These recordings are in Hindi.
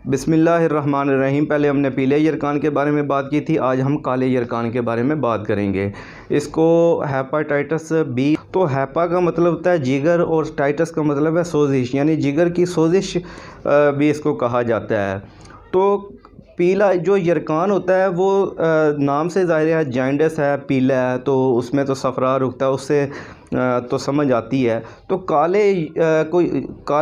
बिस्मिल्लाहिर्रहमानिर्रहीम। पहले हमने पीले यरकान के बारे में बात की थी, आज हम काले यरकान के बारे में बात करेंगे। इसको हेपाटाइटिस बी, तो हेपा का मतलब होता है जिगर और टाइटस का मतलब है सोजिश, यानी जिगर की सोजिश भी इसको कहा जाता है। तो पीला जो यरकान होता है वो नाम से ज़ाहिर है जॉन्डिस है, पीला है, तो उसमें तो सफ़रा रुकता है, उससे तो समझ आती है। तो काले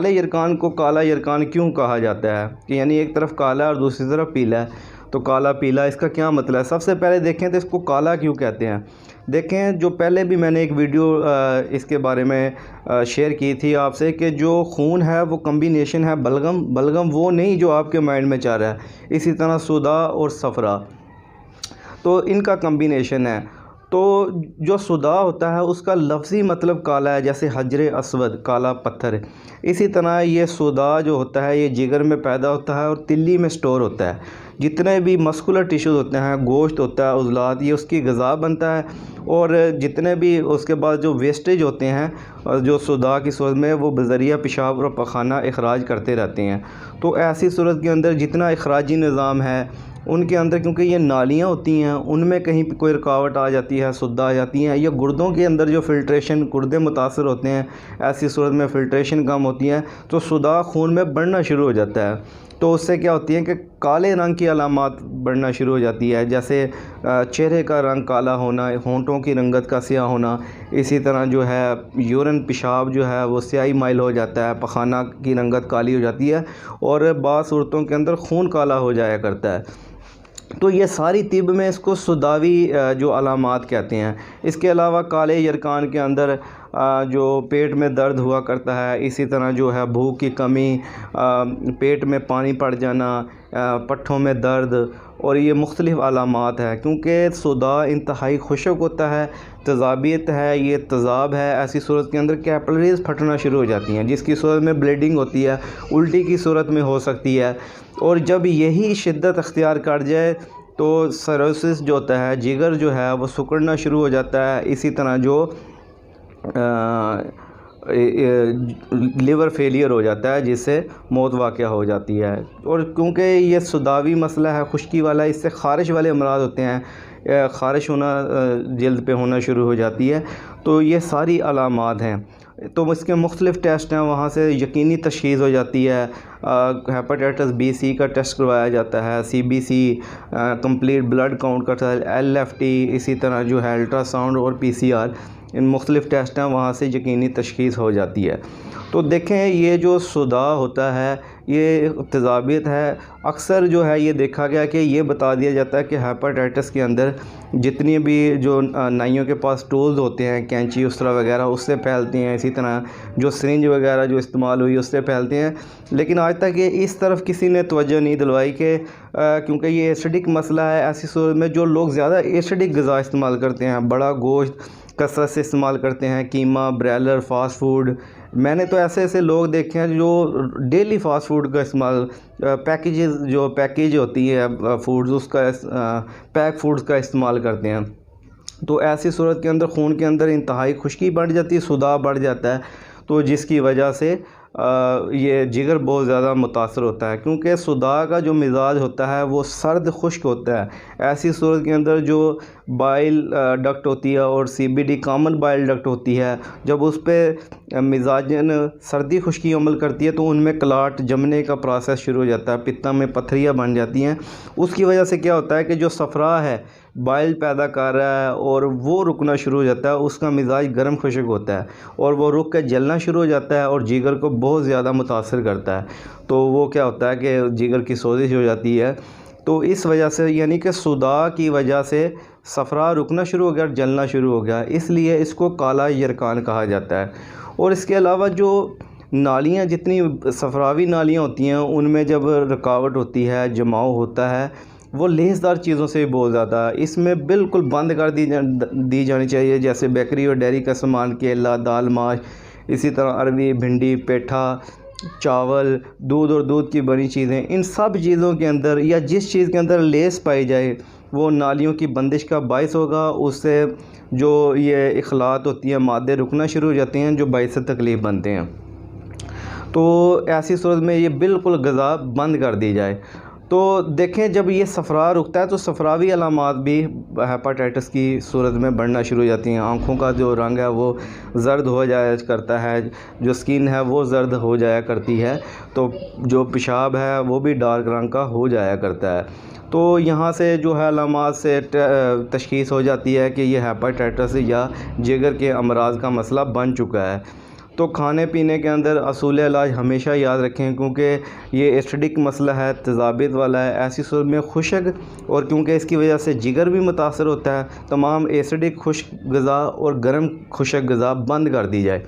यरकान को काला यरकान क्यों कहा जाता है कि यानी एक तरफ काला और दूसरी तरफ पीला है, तो काला पीला इसका क्या मतलब है। सबसे पहले देखें तो इसको काला क्यों कहते हैं। देखें, जो पहले भी मैंने एक वीडियो इसके बारे में शेयर की थी आपसे कि जो खून है वो कम्बिनेशन है बलगम वो नहीं जो आपके माइंड में चाह रहा है, इसी तरह सुदा और सफ़रा, तो इनका कम्बिनेशन है। तो जो सुदा होता है उसका लफ्ज़ी मतलब काला है, जैसे हजरे अस्वद काला पत्थर। इसी तरह ये सुदा जो होता है ये जिगर में पैदा होता है और तिल्ली में स्टोर होता है। जितने भी मस्कुलर टिश्यूज़ होते हैं, गोश्त होता है, उज़लात, ये उसकी ग़िज़ा बनता है। और जितने भी उसके बाद जो वेस्टेज होते हैं जो सुदा की सूरत में, वो बज़रिया पेशाब और पखाना अखराज करते रहते हैं। तो ऐसी सूरत के अंदर जितना अखराजी निज़ाम है उनके अंदर, क्योंकि ये नालियाँ होती हैं, उनमें कहीं कोई रुकावट आ जाती है, सुद्दा आ जाती हैं, या गुर्दों के अंदर जो फ़िल्ट्रेशन, गुर्दे मुतासर होते हैं, ऐसी सूरत में फ़िल्ट्रेशन कम होती है तो सुदा खून में बढ़ना शुरू हो जाता है। तो उससे क्या होती है कि काले रंग की अलामात बढ़ना शुरू हो जाती है, जैसे चेहरे का रंग काला होना, होंठों की रंगत का स्याह होना, इसी तरह जो है यूरिन पेशाब जो है वो स्याही माइल हो जाता है, पखाना की रंगत काली हो जाती है और बाज़ सूरतों के अंदर खून काला हो जाया करता है। तो ये सारी तिब में इसको सुदावी जो अलामात कहते हैं। इसके अलावा काले यरकान के अंदर जो पेट में दर्द हुआ करता है, इसी तरह जो है भूख की कमी, पेट में पानी पड़ जाना, पट्ठों में दर्द, और ये मुख्तलिफ़ अलामात है। क्योंकि सुदा इंतहाई खुशक होता है, तेज़ाबियत है, ये तेज़ाब है, ऐसी सूरत के अंदर कैपिलरीज़ फटना शुरू हो जाती हैं, जिसकी सूरत में ब्लीडिंग होती है, उल्टी की सूरत में हो सकती है। और जब यही शिद्दत अख्तियार कर जाए तो सरोसिस जो होता है, जिगर जो है वो सिकुड़ना शुरू हो जाता है। इसी तरह जो लिवर फेलियर हो जाता है, जिससे मौत वाक़या हो जाती है। और क्योंकि ये सुदावी मसला है, खुश्की वाला, इससे ख़ारिश वाले अमराज होते हैं, ख़ारिश होना जल्द पे होना शुरू हो जाती है। तो ये सारी अलामात हैं। तो इसके मुख्तलिफ़ टेस्ट हैं, वहाँ से यकीनी तशख़ीस हो जाती है। हेपाटाइटिस बी सी का टेस्ट करवाया जाता है, CBC कंप्लीट ब्लड काउंट करता है, LFT, इसी तरह जो है अल्ट्रासाउंड और PCR, इन मुख्तलिफ़ टेस्ट हैं, वहाँ से यकीनी तशख़ीस हो जाती है। तो देखें, ये जो सुदा होता है ये तेज़ाबियत है। अक्सर जो है ये देखा गया कि ये बता दिया जाता है कि हेपाटाइटिस के अंदर जितनी भी जो नाइयों के पास टूल्स होते हैं, कैंची उस तरह वगैरह, उससे फैलती हैं। इसी तरह जो सिरिंज वगैरह जो इस्तेमाल हुई उससे फैलते हैं। लेकिन आज तक ये इस तरफ किसी ने तवज्जो नहीं दिलवाई कि क्योंकि ये एसिडिक मसला है। ऐसी सूरत में जो लोग ज़्यादा एसिडिक ग़िज़ा इस्तेमाल करते हैं, बड़ा गोश्त कसरत से इस्तेमाल करते हैं, कीमा, ब्रॉयलर, फ़ास्ट फूड, मैंने तो ऐसे लोग देखे हैं जो डेली फ़ास्ट फूड का इस्तेमाल, पैकेज होती है फूड्स, उसका पैक फूड्स का इस्तेमाल करते हैं। तो ऐसी सूरत के अंदर खून के अंदर इंतहाई खुश्की बढ़ जाती है, सुदा बढ़ जाता है, तो जिसकी वजह से ये जिगर बहुत ज़्यादा मुतासर होता है। क्योंकि सुदा का जो मिजाज होता है वो सर्द खुश्क होता है। ऐसी सूरत के अंदर जो बाइल डक्ट होती है और CBD कॉमन बाइल डक्ट होती है, जब उस पर मिजाजन सर्दी खुश्की अमल करती है तो उनमें क्लाट जमने का प्रोसेस शुरू हो जाता है, पित्ता में पत्थरियाँ बन जाती हैं। उसकी वजह से क्या होता है कि जो सफ़रा है बाइल पैदा कर रहा है और वो रुकना शुरू हो जाता है, उसका मिजाज गर्म खुशक होता है और वो रुक कर जलना शुरू हो जाता है और जिगर को बहुत ज़्यादा मुतासर करता है। तो वो क्या होता है कि जिगर की सोजिश हो जाती है। तो इस वजह से, यानी कि सुदा की वजह से सफ़रा रुकना शुरू हो गया और जलना शुरू हो गया, इसलिए इसको काला यरकान कहा जाता है। और इसके अलावा जो नालियाँ, जितनी सफ़रावी नालियाँ होती हैं, उनमें जब रुकावट होती है, जमाव होता है, वो लेसदार चीज़ों से भी बहुत ज़्यादा, इसमें बिल्कुल बंद कर दी जानी चाहिए, जैसे बेकरी और डेयरी का सामान, केला, दाल, माश, इसी तरह अरवी, भिंडी, पेठा, चावल, दूध और दूध की बनी चीज़ें। इन सब चीज़ों के अंदर या जिस चीज़ के अंदर लेस पाई जाए वो नालियों की बंदिश का बायस होगा, उससे जो ये इखलात होती है, मादे रुकना शुरू हो जाते हैं जो बायस तकलीफ़ बनते हैं। तो ऐसी सूरत में ये बिल्कुल ग़िज़ा बंद कर दी जाए। तो देखें, जब ये सफ़रा रुकता है तो सफ़रावी अलामात भी हेपाटाइटिस की सूरत में बढ़ना शुरू हो जाती हैं। आँखों का जो रंग है वो ज़र्द हो जाया करता है, जो स्किन है वो ज़र्द हो जाया करती है, तो जो पेशाब है वो भी डार्क रंग का हो जाया करता है। तो यहाँ से जो है अलामात से तशख़ीस हो जाती है कि ये हेपाटाइटिस या जिगर के अमराज़ का मसला बन चुका है। तो खाने पीने के अंदर असूल इलाज हमेशा याद रखें, क्योंकि ये एसिडिक मसला है, तेज़ाबियत वाला है। ऐसी सूरत में खुश्क, और क्योंकि इसकी वजह से जिगर भी मुतासर होता है, तमाम एसिडिक खुश्क ग़िज़ा और गर्म खुश्क ग़िज़ा बंद कर दी जाए।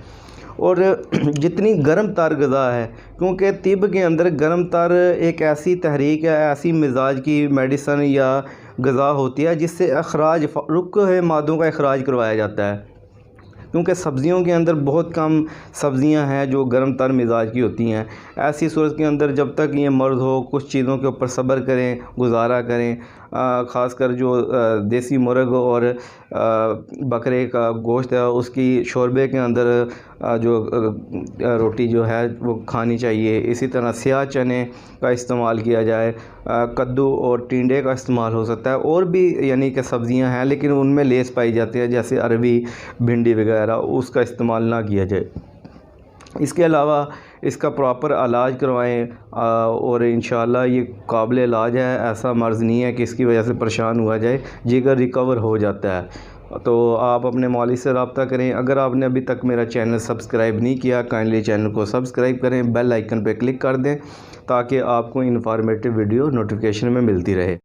और जितनी गर्म तर ग़िज़ा है, क्योंकि तिब के अंदर गर्म तर एक ऐसी तहरीक है, ऐसी मिजाज की मेडिसन या ग़िज़ा होती है जिससे अखराज रुके हुए मादों का अखराज करवाया जाता है। क्योंकि सब्ज़ियों के अंदर बहुत कम सब्ज़ियां हैं जो गर्म तर मिजाज की होती हैं। ऐसी सूरत के अंदर जब तक ये मर्द हो, कुछ चीज़ों के ऊपर सब्र करें, गुजारा करें। ख़ासकर जो देसी मुर्ग और बकरे का गोश्त है उसकी शोरबे के अंदर जो रोटी जो है वो खानी चाहिए। इसी तरह स्याह चने का इस्तेमाल किया जाए, कद्दू और टिंडे का इस्तेमाल हो सकता है। और भी यानी कि सब्ज़ियां हैं लेकिन उनमें लेस पाई जाती है, जैसे अरबी, भिंडी वगैरह, उसका इस्तेमाल ना किया जाए। इसके अलावा इसका प्रॉपर इलाज करवाएं, और इंशाअल्लाह ये काबिल इलाज है। ऐसा मर्ज़ नहीं है कि इसकी वजह से परेशान हुआ जाए, जिगर रिकवर हो जाता है। तो आप अपने मौलिक से रब्ता करें। अगर आपने अभी तक मेरा चैनल सब्सक्राइब नहीं किया, काइंडली चैनल को सब्सक्राइब करें, बेल आइकन पर क्लिक कर दें ताकि आपको इन्फॉर्मेटिव वीडियो नोटिफिकेशन में मिलती रहे।